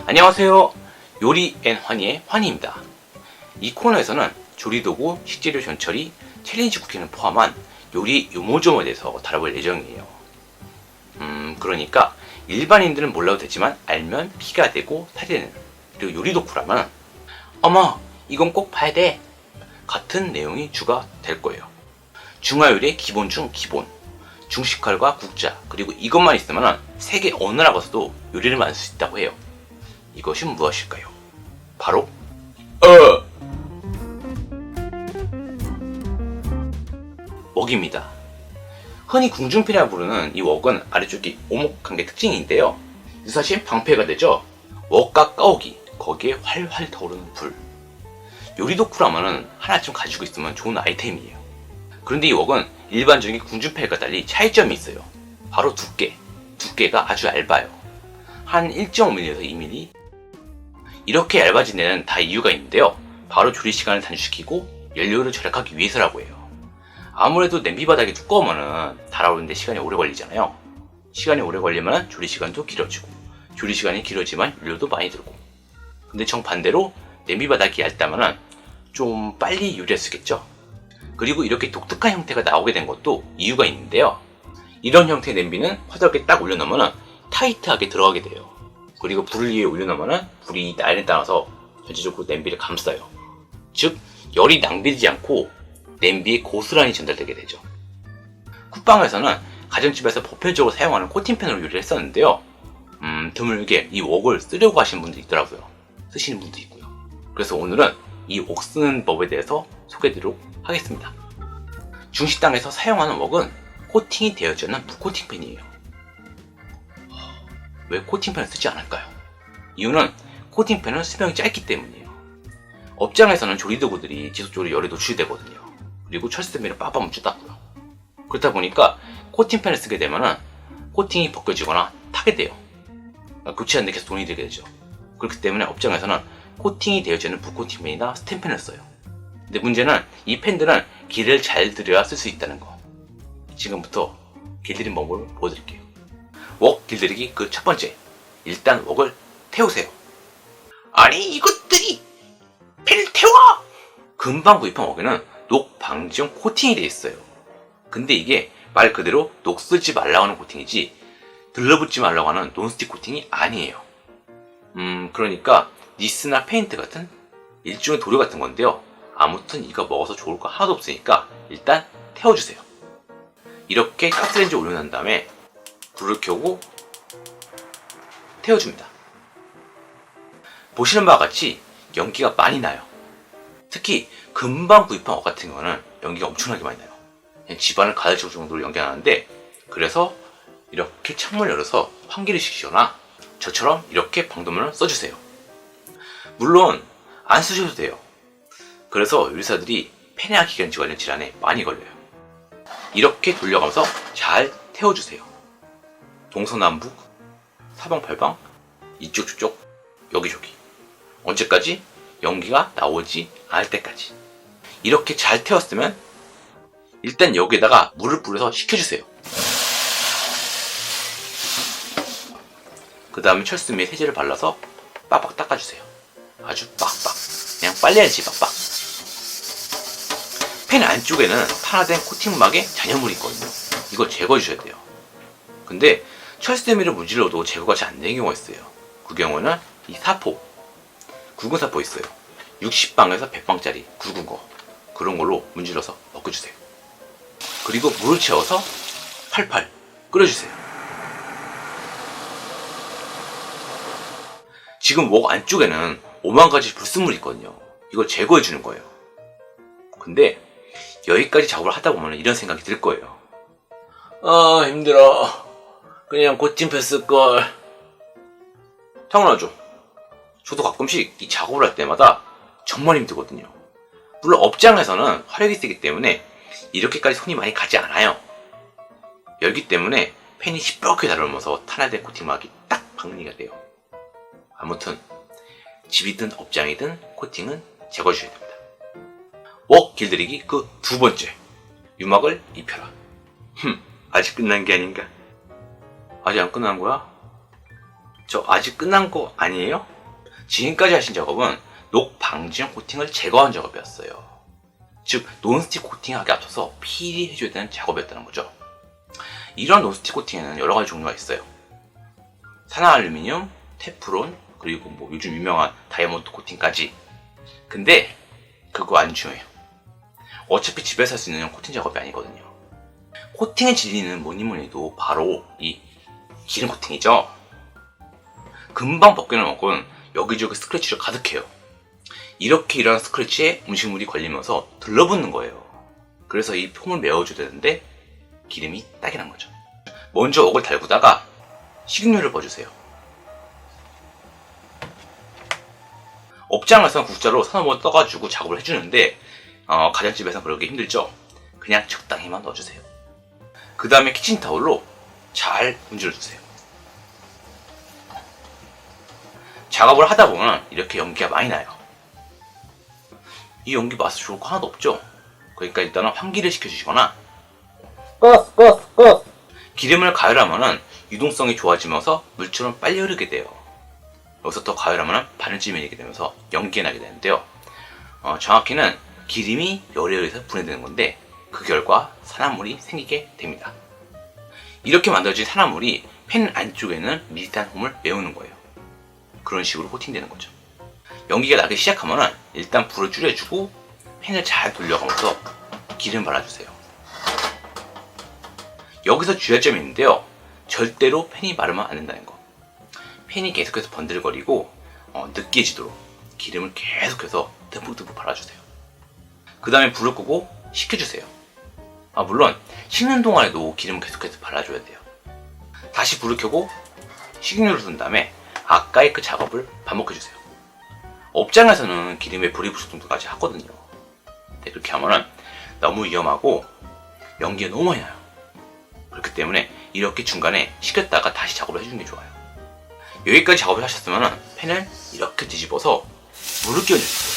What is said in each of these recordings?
안녕하세요. 요리 앤 환희의 환희입니다. 이 코너에서는 조리도구, 식재료 전처리, 챌린지 쿠킹을 포함한 요리 요모조모에 대해서 다뤄볼 예정이에요. 그러니까 일반인들은 몰라도 되지만 알면 피가 되고 살이 되는, 그리고 요리 덕후라면 어머 이건 꼭 봐야 돼 같은 내용이 주가 될 거예요. 중화요리의 기본 중 기본, 중식칼과 국자, 그리고 이것만 있으면 세계 어느 나라가서도 요리를 만들 수 있다고 해요. 이것이 무엇일까요? 바로 웍입니다. 흔히 궁중패라 부르는 이 웍은 아래쪽이 오목한 게 특징인데요. 유사시 방패가 되죠. 웍과 까오기, 거기에 활활 타오르는 불. 요리 덕후라면은 하나쯤 가지고 있으면 좋은 아이템이에요. 그런데 이 웍은 일반적인 궁중패과 달리 차이점이 있어요. 바로 두께가 아주 얇아요. 한 1.5mm에서 2mm. 이렇게 얇아진 데는 다 이유가 있는데요. 바로 조리 시간을 단축시키고 연료를 절약하기 위해서라고 해요. 아무래도 냄비 바닥이 두꺼우면 달아오르는데 시간이 오래 걸리잖아요. 시간이 오래 걸리면 조리 시간도 길어지고, 조리 시간이 길어지면 연료도 많이 들고. 근데 정반대로 냄비 바닥이 얇다면 좀 빨리 요리할 수 있겠죠. 그리고 이렇게 독특한 형태가 나오게 된 것도 이유가 있는데요. 이런 형태의 냄비는 화덕에 딱 올려놓으면 타이트하게 들어가게 돼요. 그리고 불을 위에 올려놓으면 불이 라인에 따라서 전체적으로 냄비를 감싸요. 즉 열이 낭비되지 않고 냄비에 고스란히 전달되게 되죠. 쿠팡에서는 가정집에서 보편적으로 사용하는 코팅팬으로 요리를 했었는데요. 드물게 이 웍을 쓰려고 하시는 분도 있더라고요. 쓰시는 분도 있고요. 그래서 오늘은 이 웍 쓰는 법에 대해서 소개해드리도록 하겠습니다. 중식당에서 사용하는 웍은 코팅이 되어져 있는 무코팅팬이에요. 왜 코팅팬을 쓰지 않을까요? 이유는 코팅팬은 수명이 짧기 때문이에요. 업장에서는 조리도구들이 지속적으로 열에 노출되거든요. 그리고 철수대비를 빠빠 묻혔다고요. 그렇다 보니까 코팅팬을 쓰게 되면 코팅이 벗겨지거나 타게 돼요. 교체하는데 계속 돈이 들게 되죠. 그렇기 때문에 업장에서는 코팅이 되어져 있는 무코팅팬이나 스텐팬을 써요. 근데 문제는 이 팬들은 길을 잘 들여야 쓸 수 있다는 거. 지금부터 길들인 방법을 보여드릴게요. 웍 길들이기 그 첫 번째, 일단 웍을 태우세요. 아니 이것들이 팬을 태워! 금방 구입한 웍에는 녹 방지용 코팅이 되어 있어요. 근데 이게 말 그대로 녹 쓰지 말라고 하는 코팅이지 들러붙지 말라고 하는 논스틱 코팅이 아니에요. 그러니까 니스나 페인트 같은 일종의 도료 같은 건데요. 아무튼 이거 먹어서 좋을 거 하나도 없으니까 일단 태워주세요. 이렇게 가스레인지에 올려놓은 다음에 불을 켜고 태워줍니다. 보시는 바와 같이 연기가 많이 나요. 특히 금방 구입한 웍 같은 경우는 연기가 엄청나게 많이 나요. 그냥 집안을 가득 채울 정도로 연기가 나는데, 그래서 이렇게 창문을 열어서 환기를 시키거나 저처럼 이렇게 방독면을 써주세요. 물론 안 쓰셔도 돼요. 그래서 요리사들이 폐내화 기관지 관련 질환에 많이 걸려요. 이렇게 돌려가면서 잘 태워주세요. 동서남북, 사방팔방, 이쪽 저쪽, 여기저기. 언제까지? 연기가 나오지 않을 때까지. 이렇게 잘 태웠으면 일단 여기에다가 물을 뿌려서 식혀주세요. 그 다음에 철수 및 세제를 발라서 빡빡 닦아주세요. 아주 빡빡. 그냥 빨래하지 빡빡. 팬 안쪽에는 탄화된 코팅막에 잔여물이 있거든요. 이걸 제거해주셔야 돼요. 근데 철수대미를 문질러도 제거가 잘 안 되는 경우가 있어요. 그 경우는 이 사포, 굵은 사포 있어요. 60방에서 100방짜리 굵은 거, 그런 걸로 문질러서 벗겨주세요. 그리고 물을 채워서 팔팔 끓여주세요. 지금 웍 안쪽에는 5만가지 불순물이 있거든요. 이걸 제거해주는 거예요. 근데 여기까지 작업을 하다 보면 이런 생각이 들 거예요. 아 힘들어. 그냥 코팅팬 쓸걸. 당연하죠. 저도 가끔씩 이 작업을 할 때마다 정말 힘들거든요. 물론 업장에서는 화력이 세기 때문에 이렇게까지 손이 많이 가지 않아요. 열기 때문에 팬이 시뻘겋게 달아오면서 탄화된 코팅막이 딱 방리가 돼요. 아무튼 집이든 업장이든 코팅은 제거해주셔야 됩니다. 웍 길들이기 그 두 번째, 유막을 입혀라. 아직 끝난 게 아닌가? 아직 안 끝난 거야? 저 아직 끝난 거 아니에요? 지금까지 하신 작업은 녹 방지용 코팅을 제거한 작업이었어요. 즉 논스틱 코팅하기 앞서서 필히 해줘야 되는 작업이었다는 거죠. 이런 논스틱 코팅에는 여러 가지 종류가 있어요. 산화알루미늄, 테프론, 그리고 뭐 요즘 유명한 다이아몬드 코팅까지. 근데 그거 안 중요해요. 어차피 집에서 할 수 있는 코팅 작업이 아니거든요. 코팅의 진리는 뭐니 해도 바로 이 기름 코팅이죠. 금방 벗기는 먹고는 여기저기 스크래치를 가득해요. 이렇게 일어난 스크래치에 음식물이 걸리면서 들러붙는 거예요. 그래서 이 폼을 메워줘야 되는데 기름이 딱이란 거죠. 먼저 웍을 달구다가 식용유를 부어주세요. 업장에서는 국자로 서너 떠가지고 작업을 해주는데 가정집에서는 그러기 힘들죠. 그냥 적당히만 넣어주세요. 그 다음에 키친타올로 잘 문질러주세요. 작업을 하다 보면 이렇게 연기가 많이 나요. 이 연기 맛이 좋을 거 하나도 없죠. 그러니까 일단은 환기를 시켜주시거나 기름을 가열하면 유동성이 좋아지면서 물처럼 빨리 흐르게 돼요. 여기서 더 가열하면 바늘질이 밀리게 되면서 연기가 나게 되는데요. 정확히는 기름이 열에 의해서 분해되는 건데 그 결과 산화물이 생기게 됩니다. 이렇게 만들어진 산화물이 팬 안쪽에는 밀탄 홈을 메우는 거예요. 그런 식으로 코팅되는 거죠. 연기가 나기 시작하면 일단 불을 줄여주고 팬을 잘 돌려가면서 기름 발라주세요. 여기서 주의할 점이 있는데요. 절대로 팬이 마르면 안 된다는 거. 팬이 계속해서 번들거리고 느끼해지도록 기름을 계속해서 듬뿍듬뿍 발라주세요. 그 다음에 불을 끄고 식혀주세요. 물론 식는 동안에도 기름을 계속해서 발라줘야 돼요. 다시 불을 켜고 식용유를 둔 다음에 아까의 그 작업을 반복해주세요. 업장에서는 기름에 불이 붙을 정도까지 하거든요. 근데 그렇게 하면 너무 위험하고 연기가 너무 많이 나요. 그렇기 때문에 이렇게 중간에 식혔다가 다시 작업을 해주는 게 좋아요. 여기까지 작업을 하셨으면 팬을 이렇게 뒤집어서 물을 끼워주세요.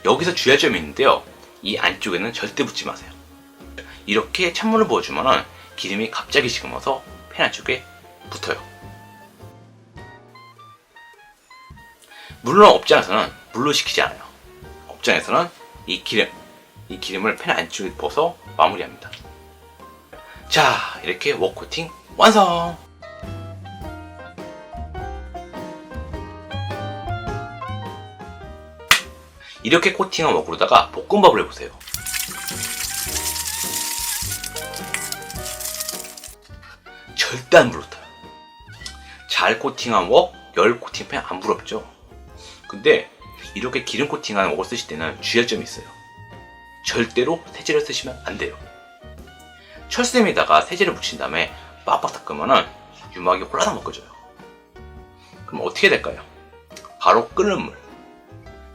여기서 주의할 점이 있는데요. 이 안쪽에는 절대 붓지 마세요. 이렇게 찬물을 부어주면 기름이 갑자기 식으면서 팬 안쪽에 붙어요. 물론 업장에서는 물로 식히지 않아요. 업장에서는 이 기름을 팬 안쪽에 부어서 마무리합니다. 자, 이렇게 웍 코팅 완성! 이렇게 코팅한 웍으로다가 볶음밥을 해보세요. 절대 안 부럽다. 잘 코팅한 웍, 열 코팅팬 안 부럽죠? 근데 이렇게 기름 코팅한 웍을 쓰실 때는 주의할 점이 있어요. 절대로 세제를 쓰시면 안 돼요. 철샘에다가 세제를 묻힌 다음에 빡빡 닦으면 유막이 홀라당 벗겨져요. 그럼 어떻게 될까요? 바로 끓는 물.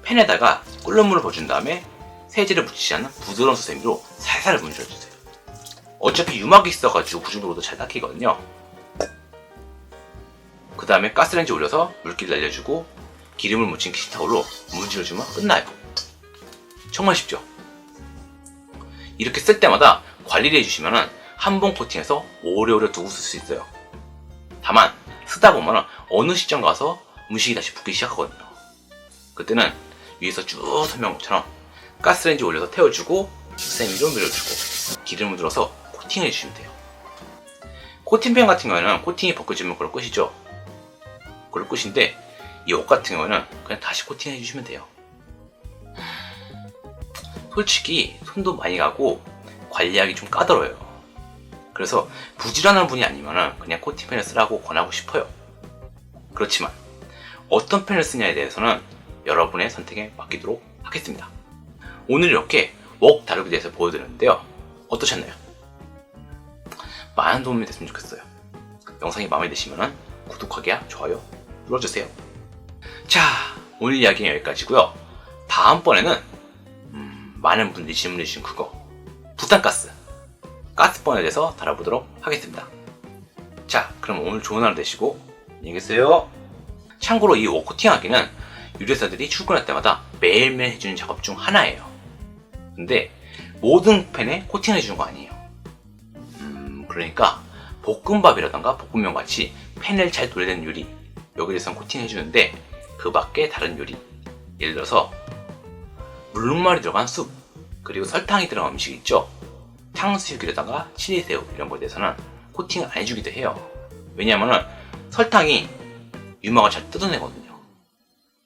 팬에다가 끓는 물을 부어준 다음에 세제를 묻히지 않는 부드러운 수세미로 살살 문질러주세요. 어차피 유막이 있어가지고 그 정도로도 잘 닦이거든요. 그 다음에 가스레인지 올려서 물기를 날려주고 기름을 묻힌 키친타올로 문질러주면 끝나요. 정말 쉽죠? 이렇게 쓸 때마다 관리를 해주시면 한 번 코팅해서 오래오래 두고 쓸 수 있어요. 다만 쓰다 보면 어느 시점 가서 음식이 다시 붓기 시작하거든요. 그때는 위에서 쭉 설명한 것처럼 가스레인지 올려서 태워주고 수세미로 밀어주고 기름을 들어서 코팅을 해주시면 돼요. 코팅팬 같은 경우에는 코팅이 벗겨지면 그걸 끝이죠. 그걸 끝인데 이 옷 같은 경우에는 그냥 다시 코팅해 주시면 돼요. 솔직히 손도 많이 가고 관리하기 좀 까다로워요. 그래서 부지런한 분이 아니면 그냥 코팅팬을 쓰라고 권하고 싶어요. 그렇지만 어떤 펜을 쓰냐에 대해서는 여러분의 선택에 맡기도록 하겠습니다. 오늘 이렇게 웍 다루기에 대해서 보여드렸는데요. 어떠셨나요? 많은 도움이 됐으면 좋겠어요. 영상이 마음에 드시면 구독하기와 좋아요 눌러주세요. 자, 오늘 이야기는 여기까지고요. 다음번에는 많은 분들이 질문해 주신 그거 부탄가스 가스번에 대해서 다뤄보도록 하겠습니다. 자, 그럼 오늘 좋은 하루 되시고 안녕히 계세요. 참고로 이 웍 코팅하기는 유래사들이 출근할 때마다 매일매일 해주는 작업 중 하나예요. 근데 모든 팬에 코팅을 해주는 거 아니에요. 그러니까 볶음밥이라던가 볶음면 같이 팬을 잘 돌려내는 요리, 여기에 대해서는 코팅해주는데 그 밖에 다른 요리, 예를 들어서 물룩말이 들어간 숲, 그리고 설탕이 들어간 음식 있죠. 탕수육이라다가 치리새우 이런 거에 대해서는 코팅을 안 해주기도 해요. 왜냐하면 설탕이 유막을 잘 뜯어내거든요.